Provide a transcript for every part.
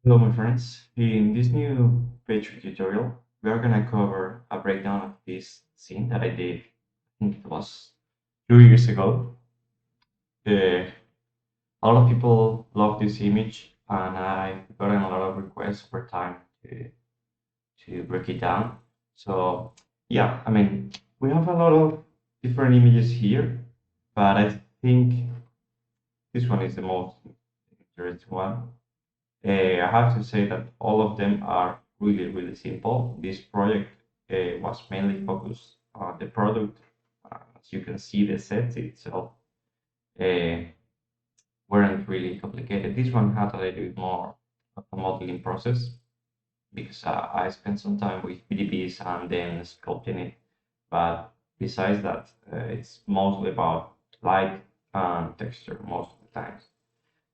Hello, my friends. In this new Patreon tutorial, we are going to cover a breakdown of this scene that I did. I think it was 2 years ago. Uh, a lot of people love this image, and I've gotten a lot of requests for time to break it down. So, yeah, I mean, we have a lot of different images here, but I think this one is the most interesting one. I have to say that all of them are really, really simple. This project was mainly focused on the product. As you can see, the sets itself uh, weren't really complicated. This one had a little bit more of a modeling process because I spent some time with PDBs and then sculpting it. But besides that, it's mostly about light and texture most of the times.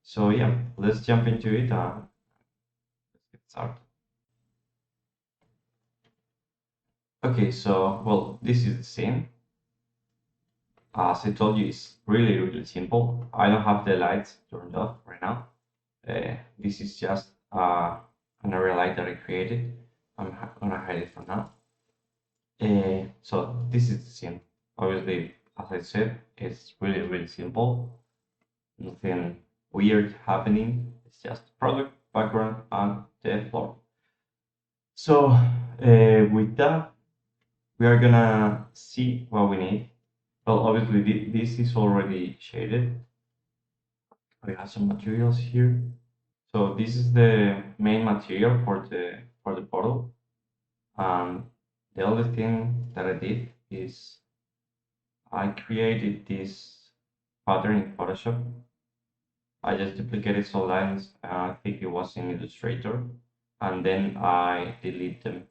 So yeah, let's jump into it and let's get started. Okay, so well, this is the scene. As I told you, it's really, really simple. I don't have the lights turned off right now. This is just an area light that I created. Gonna hide it for now. So this is the scene. Obviously, as I said, it's really, really simple. Nothing weird happening. It's just product, background, and the floor. So with that, we are gonna see what we need. Well, obviously this is already shaded. We have some materials here. So this is the main material for the bottle. And the only thing that I did is I created this pattern in Photoshop. I just duplicated some lines. I think it was in Illustrator, and then I delete them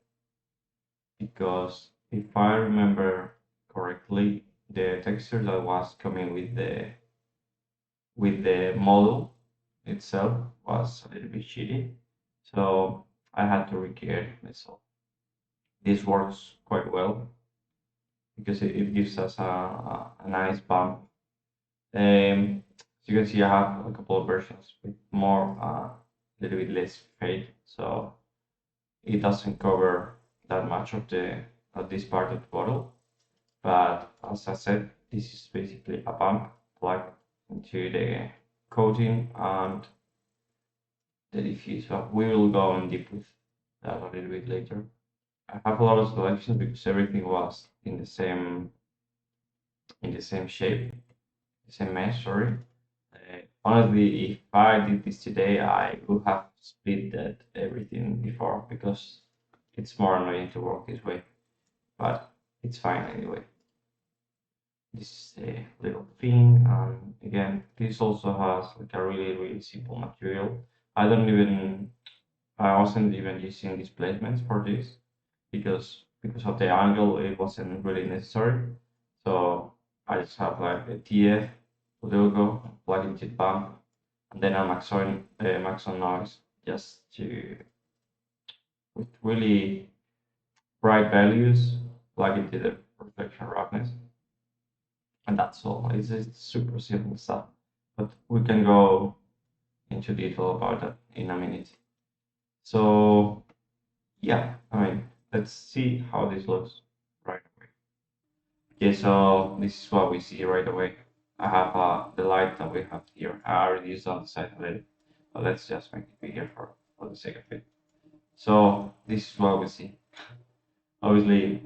because if I remember correctly, the texture that was coming with the model itself was a little bit shitty. So I had to recreate it myself. This works quite well because it gives us a nice bump. As you can see, I have a couple of versions with more, a little bit less fade. So it doesn't cover that much of the of this part of the bottle. But as I said, this is basically a bump plugged into the coating and the diffuse. So we will go in deep with that a little bit later. I have a lot of selections because everything was in the same shape, the same mesh. Sorry. Honestly, if I did this today, I would have split that everything before because it's more annoying to work this way. But it's fine anyway. This is a little thing, and again, this also has like a really really simple material. I don't even I wasn't even using displacements for this because of the angle it wasn't really necessary. So I just have like a TF logo, plug into the bump, and then a max on noise just to with really bright values plug into the reflection roughness, and that's all. It's super simple stuff, but we can go into detail about that in a minute. So yeah, I mean, let's see how this looks right away. Okay, so this is what we see right away. I have the light that we have here. I already used on the side a little, but let's just make it bigger for the sake of it. So this is what we see. Obviously,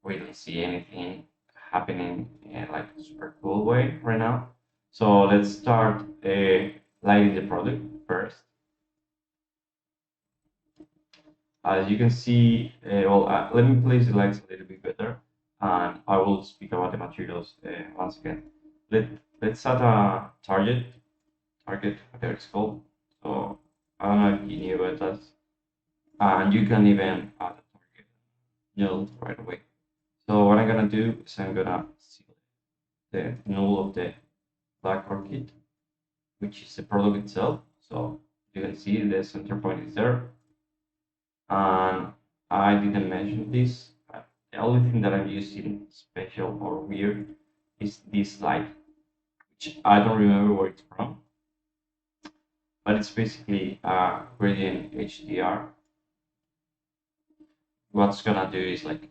we don't see anything happening in like a super cool way right now. So let's start lighting the product first. As you can see, let me place the lights a little bit better, and I will speak about the materials once again. Let let's add a target, whatever it's called. So I don't know if you knew about that, and you can even add a target null right away. So what I'm gonna do is I'm gonna select the null of the black orchid, which is the product itself. So you can see the center point is there, and I didn't mention this. The only thing that I'm using special or weird is this light, which I don't remember where it's from. but it's basically a gradient HDR. What's gonna do is like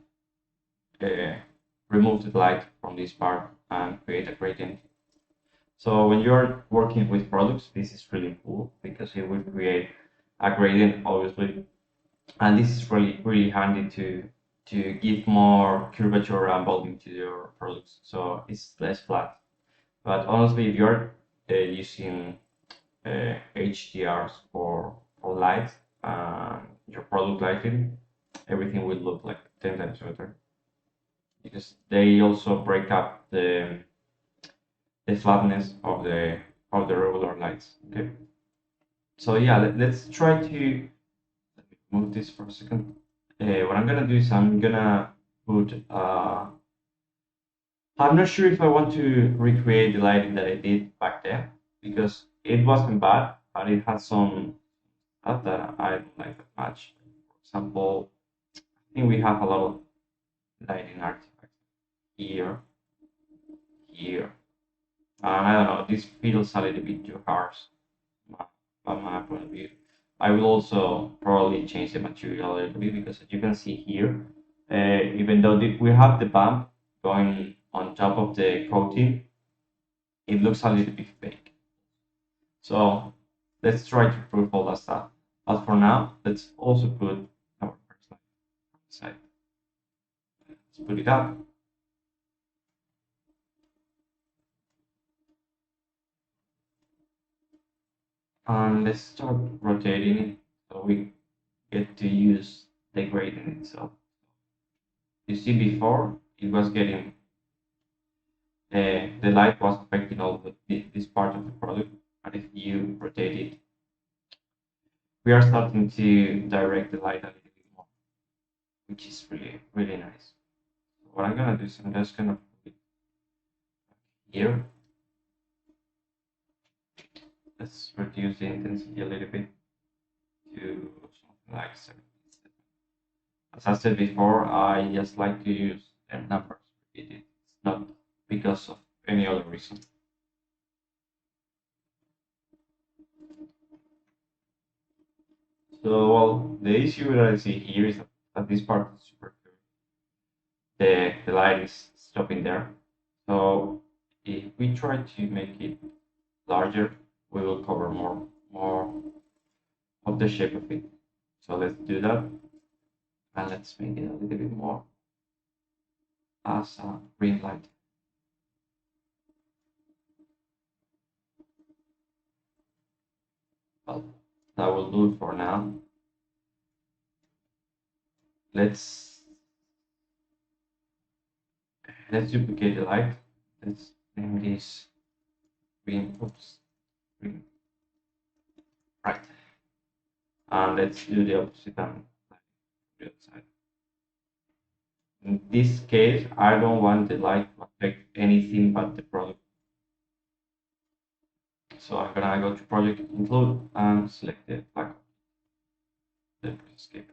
remove the light from this part and create a gradient. So when you're working with products, this is really cool because it will create a gradient, obviously, and this is really handy to give more curvature and volume to your products, so it's less flat. But honestly, if you're using HDRs for light and your product lighting, everything will look like 10 times better because they also break up the flatness of the regular lights. Okay, so yeah, let's try to let me move this for a second. What I'm gonna do is I'm gonna put I'm not sure if I want to recreate the lighting that I did back then because it wasn't bad, but it had some stuff that I don't like that much. For example, I think we have a lot of lighting artifacts here, here, and I don't know. This feels a little bit too harsh from my point of view. I will also probably change the material a little bit because as you can see here, even though we have the bump going on top of the coating, it looks a little bit fake. So let's try to prove all that stuff. But for now, let's also put our first line side. Let's put it up. And let's start rotating it so we get to use the gradient itself. You see before it was getting the light was affecting all this part of the product, and if you rotate it, we are starting to direct the light a little bit more, which is really nice. So what I'm gonna do is I'm just gonna put it here. Let's reduce the intensity a little bit to something like 70. As I said before, I just like to use numbers. It's not because of any other reason. So, well, the issue that I see here is that this part is super curved. The light is stopping there. So, if we try to make it larger, we will cover more of the shape of it. So let's do that, and let's make it a little bit more as a green light. Well, that will do for now. Let's duplicate the light. Let's name this green. Oops, green. Right, and let's do the opposite on the other side. In this case, I don't want the light to affect anything but the product. So I'm gonna go to project include and select the black. Then escape.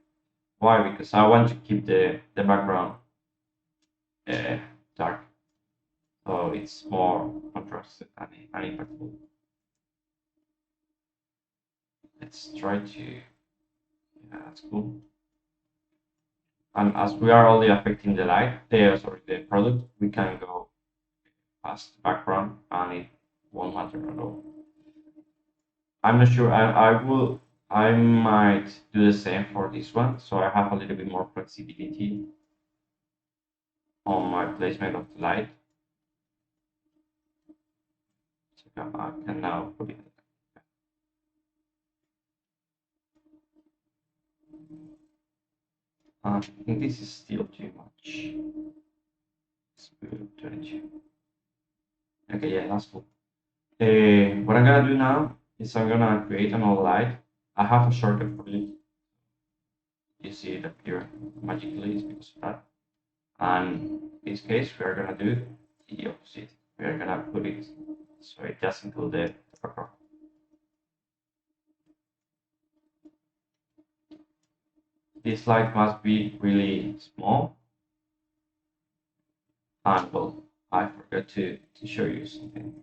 Why? Because I want to keep the background dark, so it's more contrasted and impactful. Let's try to. Yeah, that's cool. And as we are only affecting the light, sorry, the product, we can go past the background and it won't matter at all. I'm not sure. I might do the same for this one, so I have a little bit more flexibility on my placement of the light. So I can now put it. I think this is still too much. Let's put 22. Okay, yeah, that's cool. What I'm gonna do now is I'm gonna create another light. I have a shortcut for it. You see it appear magically is because of that. And in this case, we are gonna do the opposite. We are gonna put it so it doesn't include the background. This light must be really small. And well, I forgot to show you something.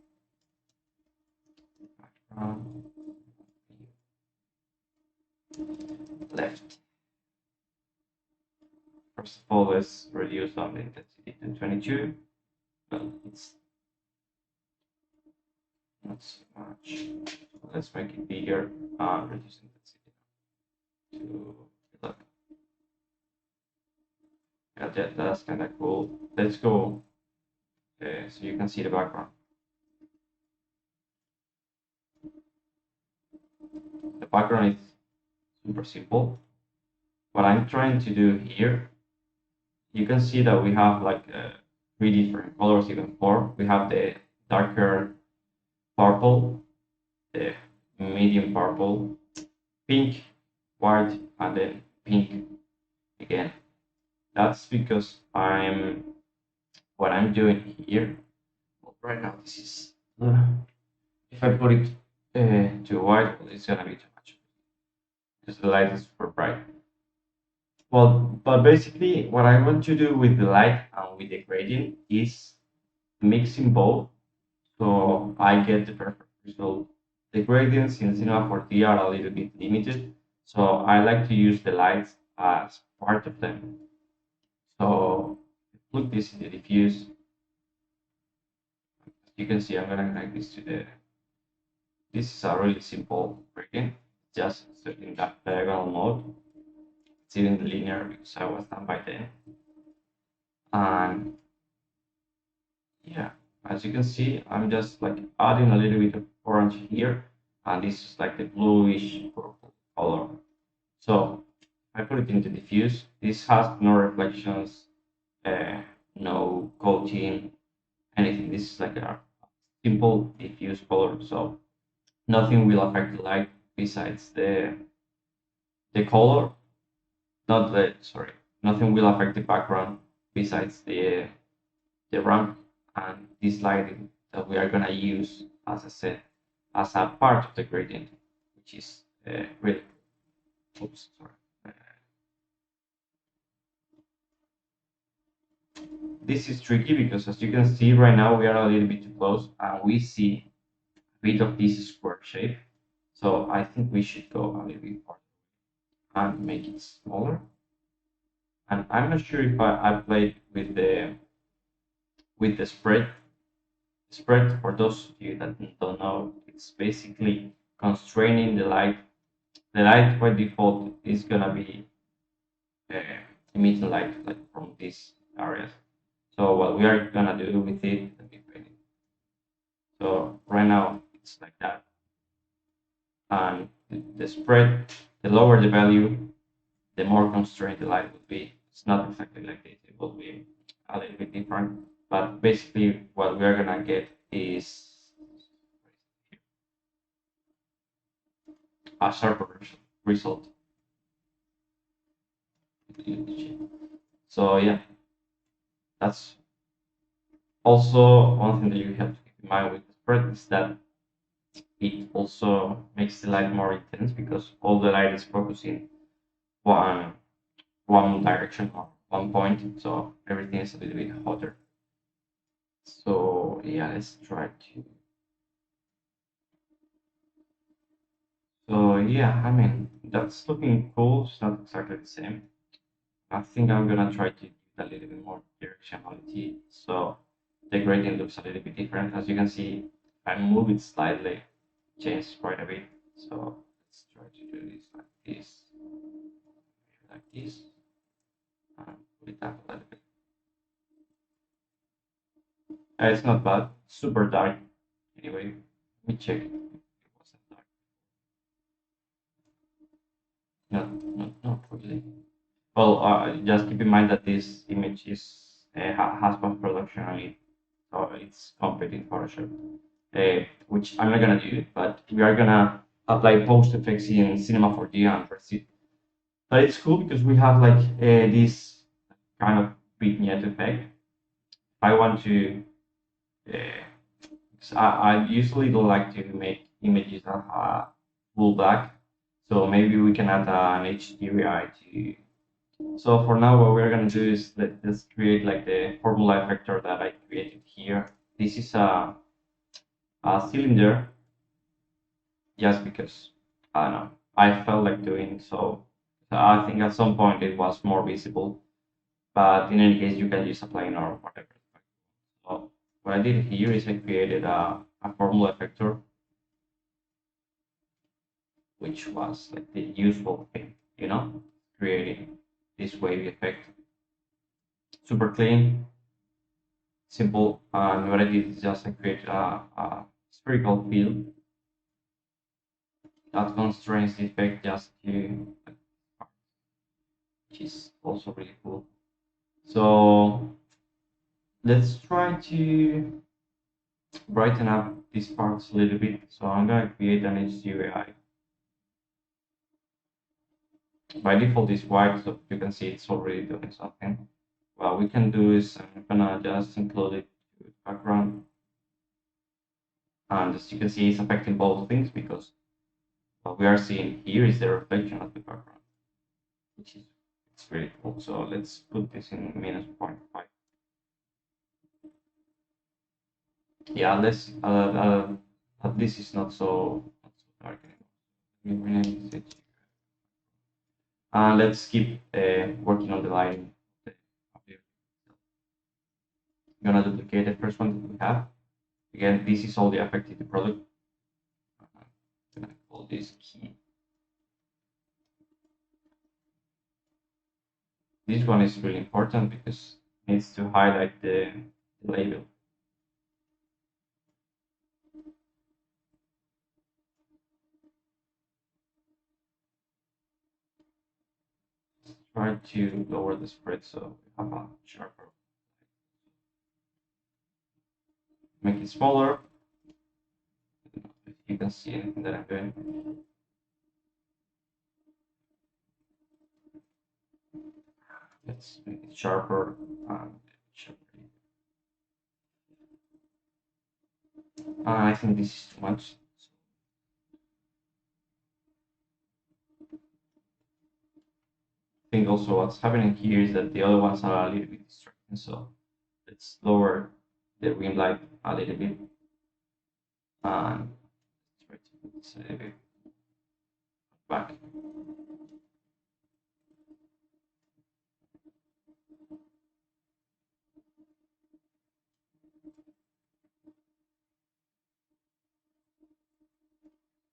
left. First of all, let's reduce on the intensity to 22. Well, it's not so much. Let's make it bigger and reduce intensity to 11. Yeah, that's kind of cool. Let's go. So you can see the background. The background is super simple. What I'm trying to do here, you can see that we have like 3 different colors, even 4. We have the darker purple, the medium purple, pink, white, and then pink again. That's because what I'm doing here. Well, right now, this is if I put it to white, well, it's gonna be too much because the light is super bright. Well, but basically, what I want to do with the light and with the gradient is mixing both, so I get the perfect result. The gradients in Cinema 4D are a little bit limited, so I like to use the lights as part of them. So look this in the diffuse. You can see I'm gonna connect this to the. This is a really simple gradient, just setting that diagonal mode. It's even linear because I was done by then. And yeah, as you can see, I'm just like adding a little bit of orange here, and this is like the bluish purple color. So I put it into diffuse. This has no reflections, no coating, anything. This is like a simple diffuse color, so nothing will affect the light besides the color. Not the sorry, nothing will affect the background besides the ramp and this lighting that we are gonna use as I said as a part of the gradient, which is really oops sorry. This is tricky because as you can see right now we are a little bit too close and we see a bit of this square shape. So I think we should go a little bit further and make it smaller. And I'm not sure if I played with the spread. Spread, for those of you that don't know, it's basically constraining the light. The light by default is gonna be uh, emitting light like from these areas. So what we are gonna do with it, let me paint it. So right now it's like that, and the spread, the lower the value, the more constrained the light will be. It's not exactly like this; it will be a little bit different. But basically, what we are gonna get is a sharper result. So yeah, that's also one thing that you have to keep in mind with the spread is that it also makes the light more intense because all the light is focusing one one direction or one point, so everything is a little bit hotter. So yeah, let's try to. So yeah, I mean that's looking cool. It's not exactly the same. I think I'm gonna try to give a little bit more directionality, so the gradient looks a little bit different. As you can see, if I move it slightly, it changes quite a bit. So let's try to do this like this, and put it up a little bit. It's not bad. Super dark. Anyway, let me check. It wasn't dark. Not really. Well, just keep in mind that this image is has post production on it, so it's complete in Photoshop, which I'm not gonna do, but we are gonna apply PostFx in Cinema 4D and proceed. But it's cool because we have like this kind of vignette effect. I want to. Uh, 'Cause I usually don't like to make images that are full black, so maybe we can add an HDRI to. So for now, what we're gonna do is let's create like the formula vector that I created here. This is a cylinder, just because I don't know I felt like doing. So I think at some point it was more visible, but in any case, you can use a plane or whatever. So what I did here is I created a formula effector, which was like the useful thing, creating this wave effect. Super clean, simple, and what I did is just I created a spherical field that constrains the effect just to, which is also really cool. So let's try to brighten up these parts a little bit. So I'm gonna create an HDRI. By default it's white, so you can see it's already doing something. What we can do is I'm gonna just include it to the background. And as you can see, it's affecting both things because what we are seeing here is the reflection of the background, which is it's really cool. So let's put this in minus 0.5. Yeah, let's this is not so dark anymore. Let me rename this. And let's keep working on the lighting. I'm gonna duplicate the first one that we have. Again, this is all the affected the product. I'm gonna call this key. This one is really important because it needs to highlight the label. Try to lower the spread so we have a sharper. Make it smaller. If you can see anything that I'm doing. Let's make it sharper and sharper. I think this is too much. I think also what's happening here is that the other ones are a little bit distracting. So let's lower the rim light a little bit and try to put this a little bit back.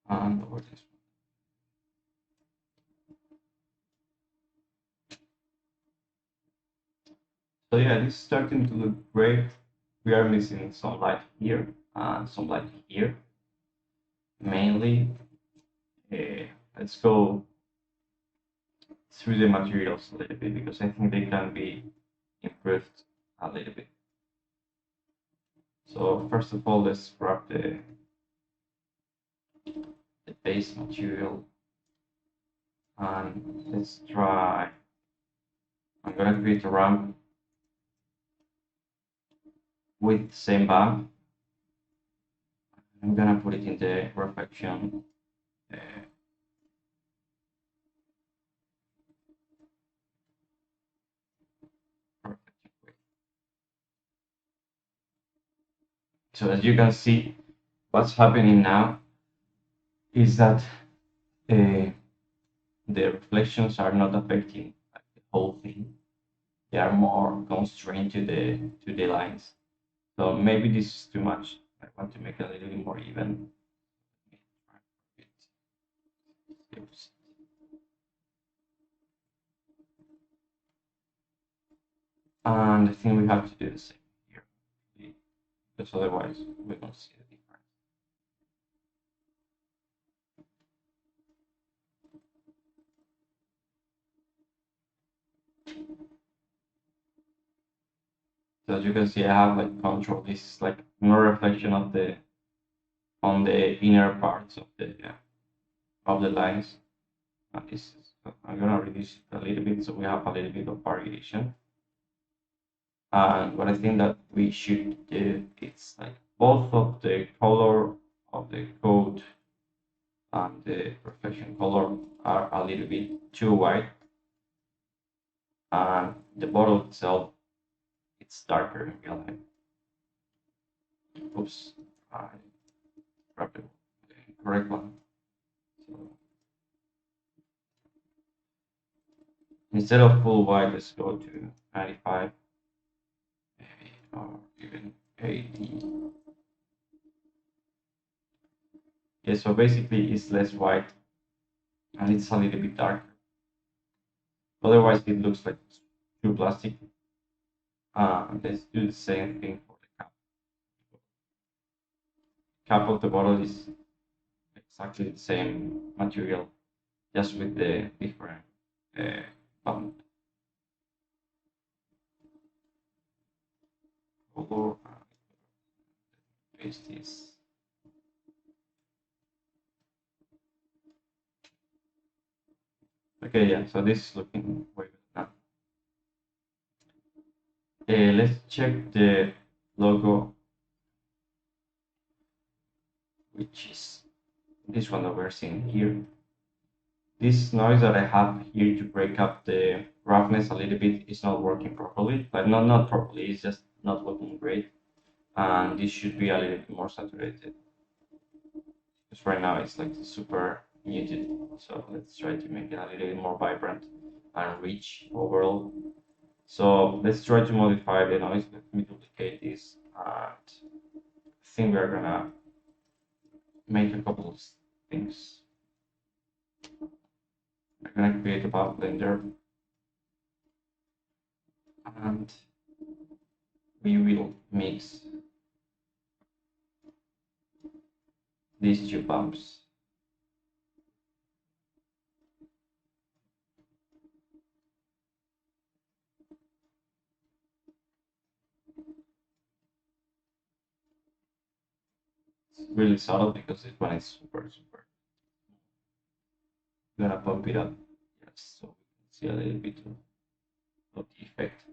And over this one. So yeah, this is starting to look great. We are missing some light here and some light here. Mainly, let's go through the materials a little bit because I think they can be improved a little bit. So first of all, let's grab the base material and let's try. I'm gonna create a ramp with the same bump. I'm gonna put it in the reflection reflection way. So as you can see, what's happening now is that the reflections are not affecting like, the whole thing. They are more constrained to the lines. So maybe this is too much. I want to make it a little bit more even. And I think we have to do the same here, because otherwise we don't see the difference. So as you can see, I have like control. This is like no reflection of the on the inner parts of the lines. And this is, I'm gonna reduce it a little bit so we have a little bit of variation. And what I think that we should do is like both of the color of the code and the reflection color are a little bit too white, and the bottle itself it's darker in real life. Oops, I grabbed the correct one. So Instead of full white, let's go to 95 maybe, or even 80. Yeah, so basically it's less white and it's a little bit darker. Otherwise, it looks like true plastic. Let's do the same thing for the cap. Cap of the bottle is exactly the same material, just with the different uh, bump color. Paste this. Okay, yeah, so this is looking way better now. Let's check the logo, which is this one that we're seeing here. This noise that I have here to break up the roughness a little bit is not working properly. Like not properly, it's just not looking great. And this should be a little bit more saturated. Because right now it's like super muted. So let's try to make it a little bit more vibrant and rich overall. So let's try to modify the noise. Let me duplicate this, and I think we're gonna make a couple of things. We're gonna create a path blender, and we will mix these two bumps. It's really subtle because this one is super. I'm gonna bump it up, yes, so we can see a little bit of the effect.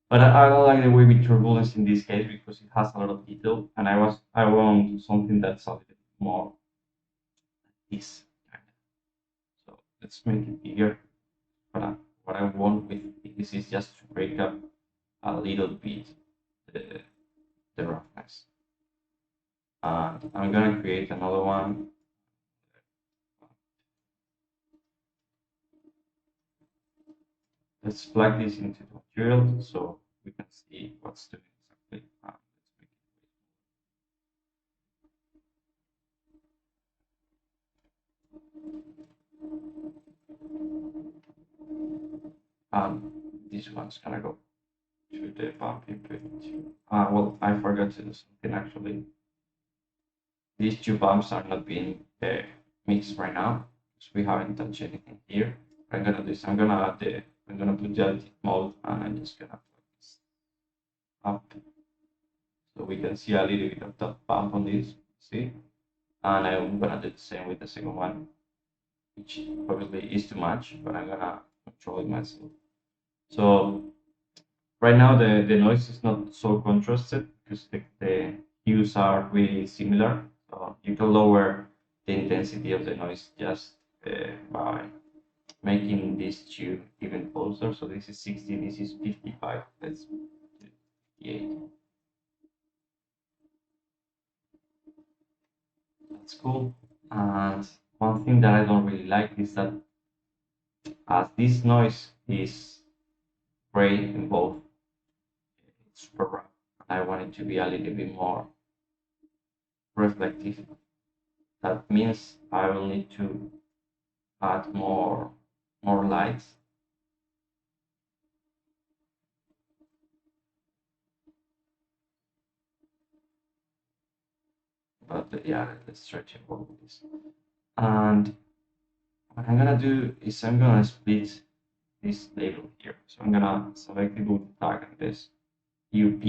But I don't like the way with turbulence in this case because it has a lot of detail, and I want something that's a little bit more like this kind of. So let's make it bigger. But what I want with this is just to break up a little bit the, the roughness. And I'm gonna create another one. Let's plug this into the material so we can see what's doing exactly. Let's make it. This one's gonna go to the bump input. Well, I forgot to do something actually. These two bumps are not being mixed right now because we haven't touched anything here. What I'm gonna do is I'm gonna put the additive mode and I'm just gonna plug this up so we can see a little bit of that bump on this. See, and I'm gonna do the same with the second one, which obviously is too much, but I'm gonna control it myself. So right now the noise is not so contrasted because the hues are really similar. So you can lower the intensity of the noise just by making these two even closer. So this is 60, this is 55. Let's do 58. That's cool. And one thing that I don't really like is that as this noise is gray in both, it's super rough. I want it to be a little bit more reflective. That means I will need to add more lights. But yeah, let's try to avoid this. And what I'm gonna do is I'm gonna split this label here. So I'm gonna select the boot tag and this UP.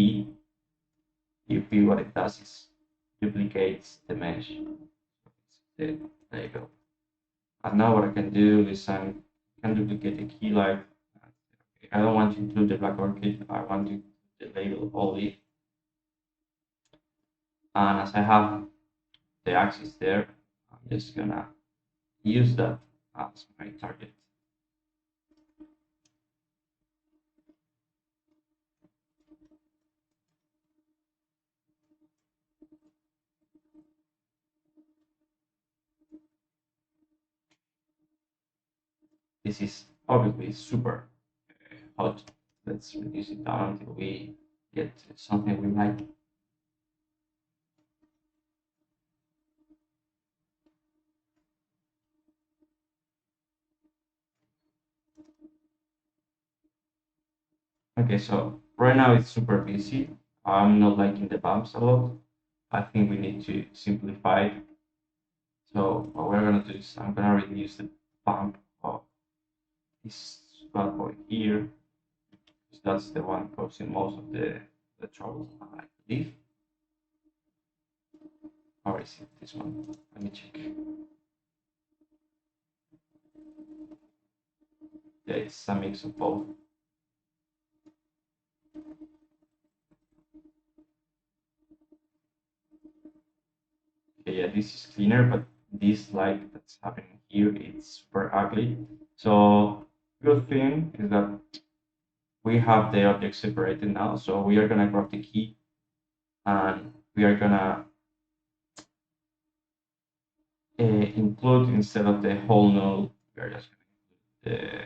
UP, what it does is duplicates the mesh, the label. And now what I can do is I can duplicate the key light. I don't want to include the black orchid. I want to the label only. And as I have the axis there, I'm just gonna use that as my target. This is obviously it's super hot. Let's reduce it down until we get something we like. Okay, so right now it's super busy. I'm not liking the bumps a lot. I think we need to simplify it. So what we're gonna do is I'm gonna reduce the bump of this bad boy here, because that's the one causing most of the trouble, I believe. Or is it this one? Let me check. Yeah, it's a mix of both. Okay, yeah, this is cleaner, but this light that's happening here, it's super ugly. So good thing is that we have the objects separated now. So we are gonna grab the key and we are gonna include, instead of the whole node, we are just gonna include the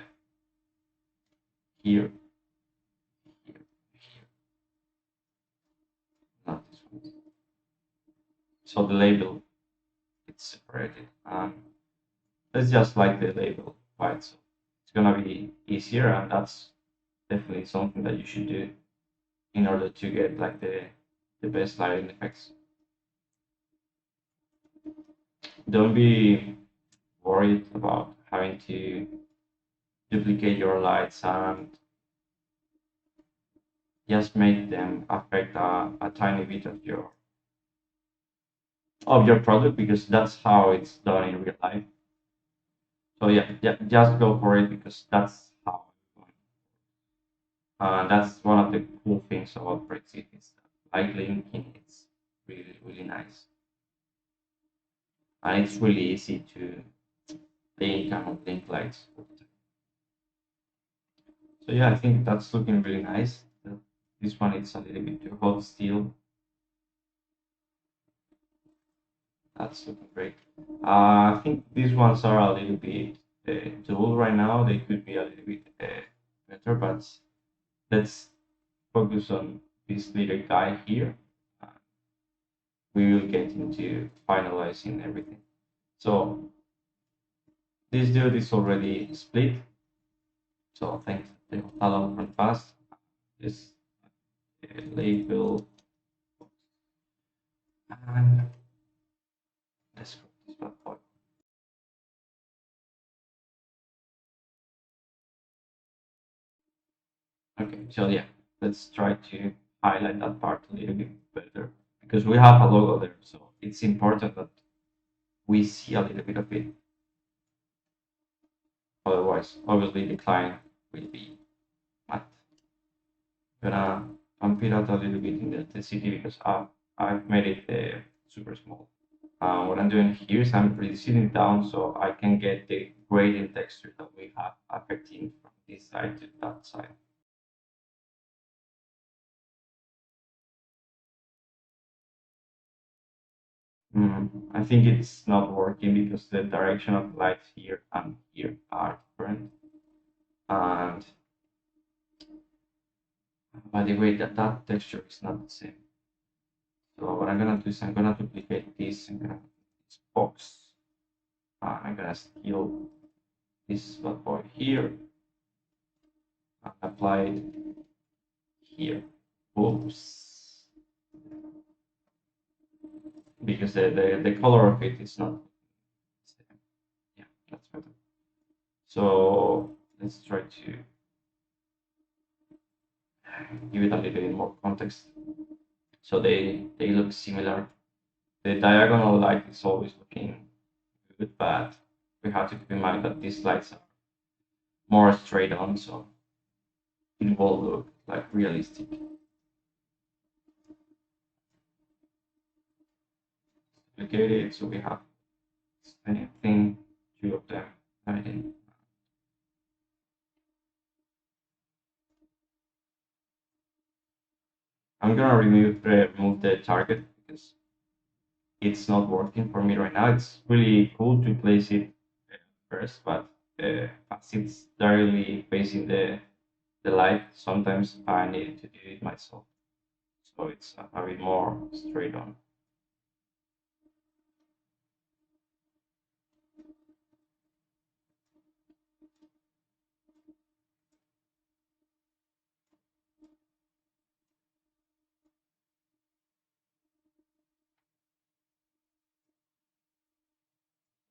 here, here, here, not this one. So the label, it's separated. Let's just like the label white. So it's gonna be easier, and that's definitely something that you should do in order to get like the best lighting effects. Don't be worried about having to duplicate your lights and just make them affect a tiny bit of your product, because that's how it's done in real life. So yeah, just go for it, because that's how it's done. That's one of the cool things about Redshift, is that light linking. It's really nice, and it's really easy to link and link lights. So yeah, I think that's looking really nice. This one is a little bit too hot still. That's looking great. I think these ones are a little bit dull right now. They could be a little bit better, but let's focus on this little guy here. Uh, we will get into finalizing everything. So this dude is already split. So thanks to allow run fast. This label, and let's go this bad boy. Okay, so yeah, let's try to highlight that part a little bit better, because we have a logo there, so it's important that we see a little bit of it. Otherwise, obviously, the client will be mad. Gonna pump it out a little bit in the intensity, because I've made it super small. What I'm doing here is I'm reducing it down so I can get the gradient texture that we have affecting from this side to that side. I think it's not working because the direction of lights here and here are different. And by the way, that texture is not the same. So what I'm gonna do is I'm gonna duplicate this. I'm gonna this box. I'm gonna steal this bad boy here and apply it here. Oops. Because the color of it is not the same. Yeah, that's better. So let's try to give it a little bit more context. So they look similar. The diagonal light is always looking good, but we have to keep in mind that these lights are more straight on, so it will look like realistic. Duplicate it so we have same thing, two of them. And I'm gonna remove the target, because it's not working for me right now. It's really cool to place it first, but as it's directly facing the light, sometimes I need to do it myself. So it's a bit more straight on.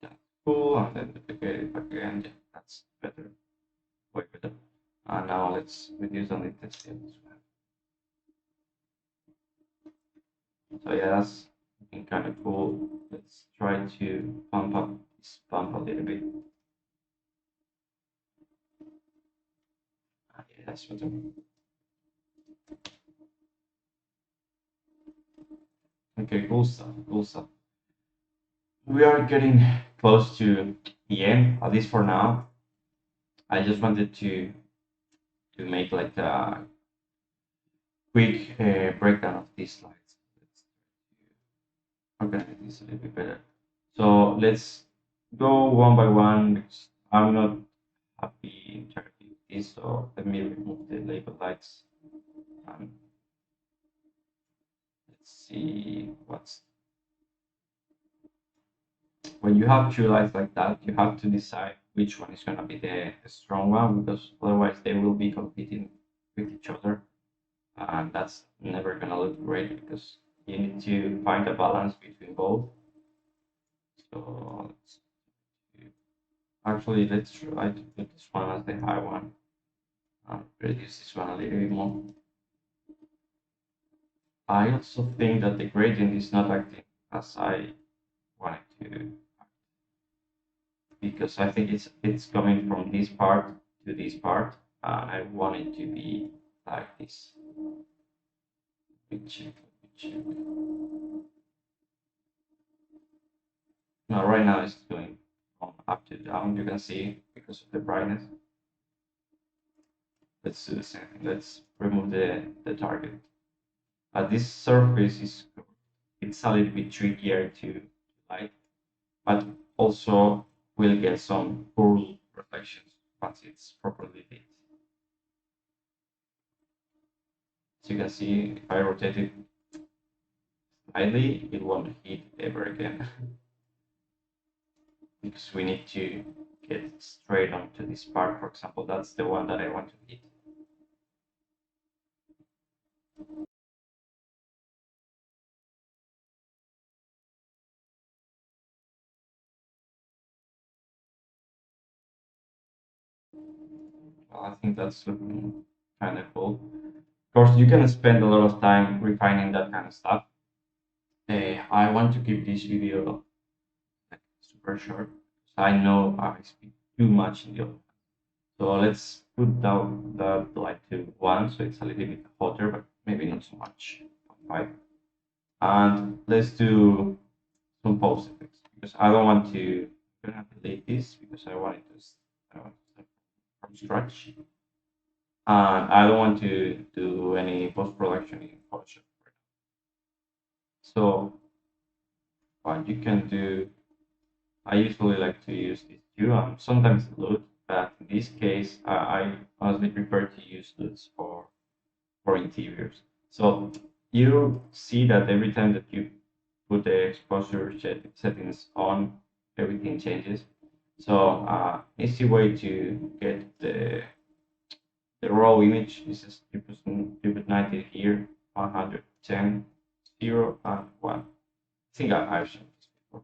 Yeah, cool, and then duplicate it back again. Yeah, that's better, way better. And now let's reduce the intensity of this one. So yeah, that's looking kind of cool. Let's try to pump up this pump a little bit. Yeah, that's better. Okay, cool stuff, cool stuff. We are getting close to the end, at least for now. I just wanted to make like a quick breakdown of these slides. Let's organize this a little bit better. So let's go one by one because I'm not happy interacting with this. So let me remove the label lights. And let's see what's when you have two lights like that, you have to decide which one is going to be the strong one because otherwise they will be competing with each other, and that's never going to look great because you need to find a balance between both. So actually, let's try to put this one as the high one and reduce this one a little bit more. I also think that the gradient is not acting as I want it to, because I think it's coming from this part to this part, and I want it to be like this. Check. Now, right now it's going from up to down. You can see because of the brightness. Let's do the same thing. Let's remove the target. This surface is it's a little bit trickier to light, but also will get some cool reflections once it's properly lit. As you can see, if I rotate it slightly, it won't hit ever again because we need to get straight onto this part. For example, that's the one that I want to hit. Well, I think that's looking kind of cool. Of course, you can spend a lot of time refining that kind of stuff. I want to keep this video like super short. I know I speak too much in the audio. So let's put down the light to 1, so it's a little bit hotter, but maybe not so much. 5. And let's do some post effects because I don't want to. I'm gonna delete this because I want to start from scratch, and I don't want to do any post production in Photoshop. So what you can do, I usually like to use this too. Sometimes LUT, but in this case, I honestly prefer to use LUTs for interiors. So you see that every time that you put the exposure settings on, everything changes. So easy way to get the raw image is you put 90 here, 110, 0, and 1. I think I've shown this before.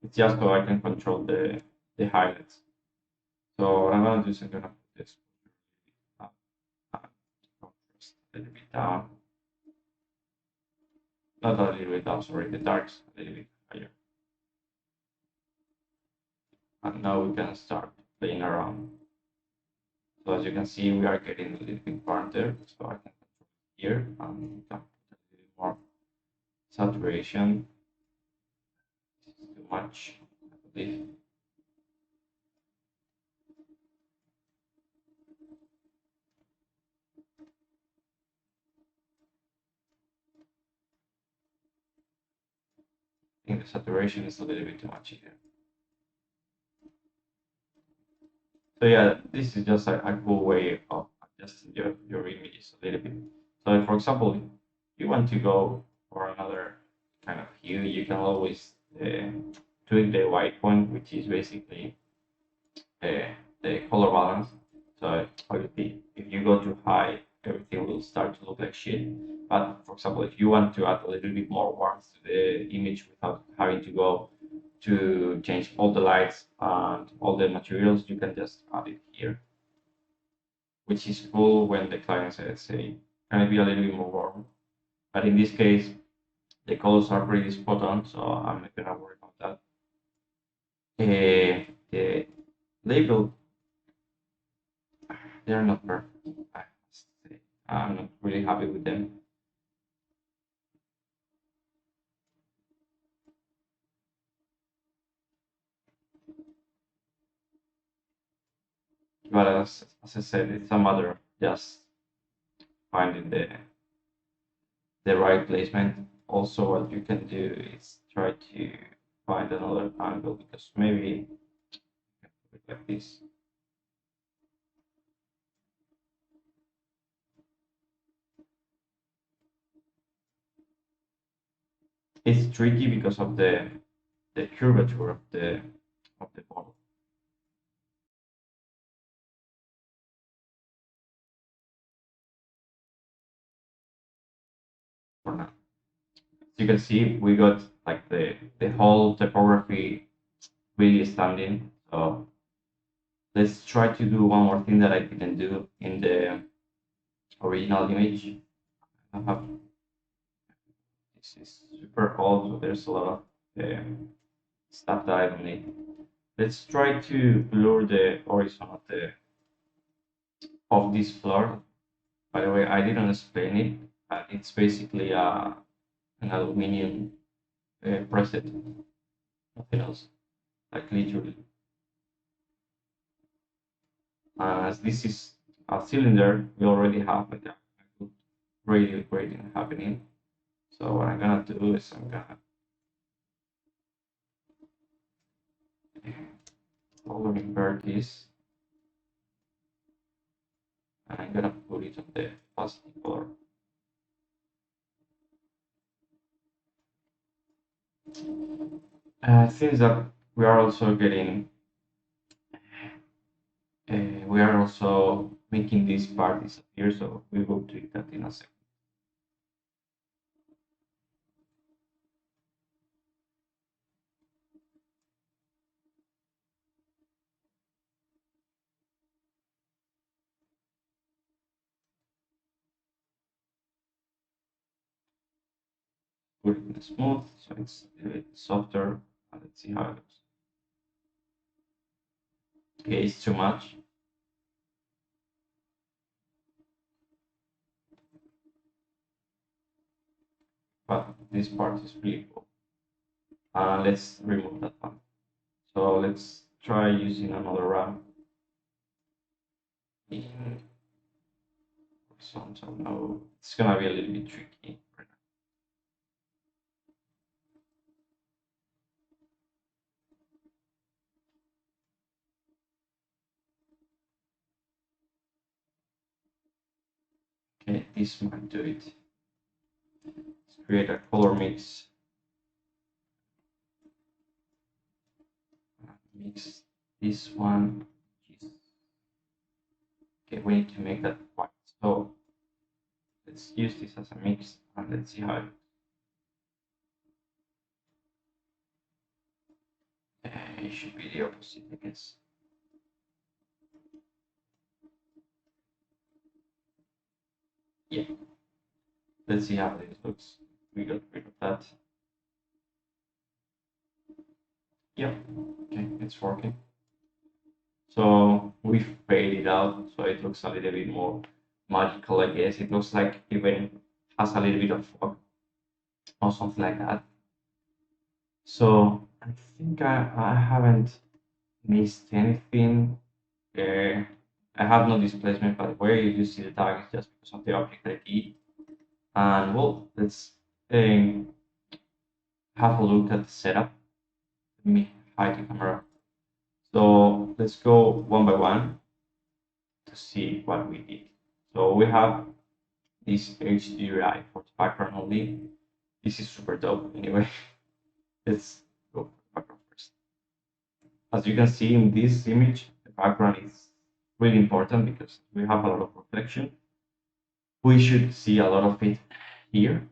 It's just so I can control the highlights. So what I'm gonna do is I'm gonna put this up and contrast a little bit down. Not a little bit down, sorry, the darks a little bit higher. And now we can start playing around. So as you can see, we are getting a little bit farther. So I can control here and put a little more saturation. This is too much, I believe. I think the saturation is a little bit too much here. So yeah, this is just a cool way of adjusting your images a little bit. So for example, if you want to go for another kind of hue, you can always tweak the white point, which is basically uh, the color balance. So obviously, if you go too high, everything will start to look like shit. But for example, if you want to add a little bit more warmth to the image without having to go to change all the lights and all the materials, you can just add it here, which is cool when the client says, say, can it be a little bit more warm? But in this case, the colors are pretty spot on, so I'm not gonna worry about that. The label, they're not perfect. I must say. I'm not really happy with them. But as I said, it's a matter of just finding the right placement. Also, what you can do is try to find another angle because maybe you can put it like this. It's tricky because of the curvature of the bottle. For now, as you can see, we got like the whole typography really standing. So let's try to do one more thing that I didn't do in the original image. I have this is super old, so there's a lot of stuff that I don't need. Let's try to blur the horizon of this floor. By the way, I didn't explain it. It's basically an aluminium preset, nothing else, like literally. As this is a cylinder, we already have like a good radio grading happening. So what I'm gonna do is I'm gonna color invert this, and I'm gonna put it on the positive color. Since that we are also getting, we are also making this part disappear, so we will do that in a second. Put it in smooth, so it's a bit softer. Let's see how it goes. Okay, it's too much. But this part is really cool. Let's remove that one. So let's try using another RAM in horizontal. No, it's gonna be a little bit tricky right now. Okay, this might do it. Let's create a color mix. Mix this one. Okay, we need to make that white. So let's use this as a mix and let's see how it should be the opposite, I guess. Yeah, let's see how this looks. We got rid of that. Yeah, okay, it's working. So we fade it out so it looks a little bit more magical, I guess. It looks like even has a little bit of fog or something like that. So I think I haven't missed anything. Uh, I have no displacement, but where you see the tag is just because of the object ID. And well, let's um, have a look at the setup. Let me hide the camera. So let's go one by one to see what we did. So we have this HDRI for the background only. This is super dope anyway. Let's go for the background first. As you can see in this image, the background is really important because we have a lot of reflection. We should see a lot of it here.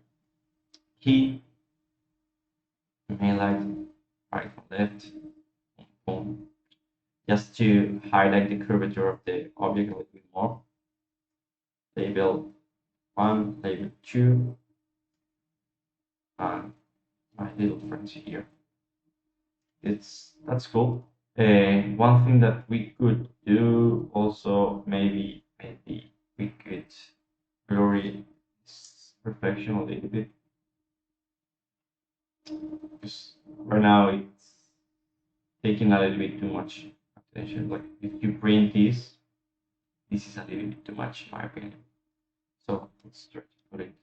Key, main light, right and left, boom. Just to highlight the curvature of the object a little bit more. Label 1, label 2, and my little friends here. That's cool. One thing that we could do also, maybe we could blurry this reflection a little bit, because right now it's taking a little bit too much attention. Like if you print this is a little bit too much in my opinion. So let's try to put it.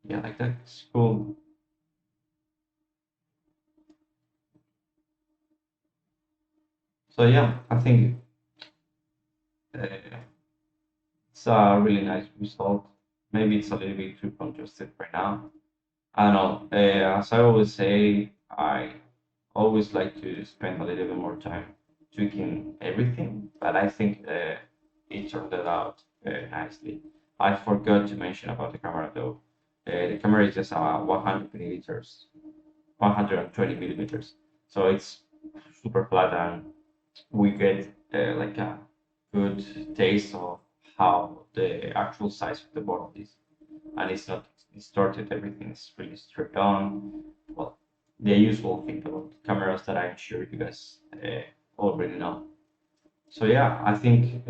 Yeah, like that. It's cool. So yeah, I think it's a really nice result. Maybe it's a little bit too congested right now. I don't know. As I always say, I always like to spend a little bit more time tweaking everything, but I think it turned it out nicely. I forgot to mention about the camera though. The camera is just 100 millimeters, 120 millimeters, so it's super flat, and we get like a good taste of how the actual size of the bottle is, and it's not distorted. Everything is really straight on. Well, the usual thing about cameras that I'm sure you guys already know. So yeah, I think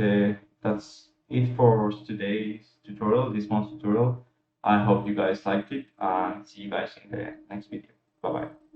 that's it for today's tutorial, this month's tutorial. I hope you guys liked it, and see you guys in the next video. Bye bye.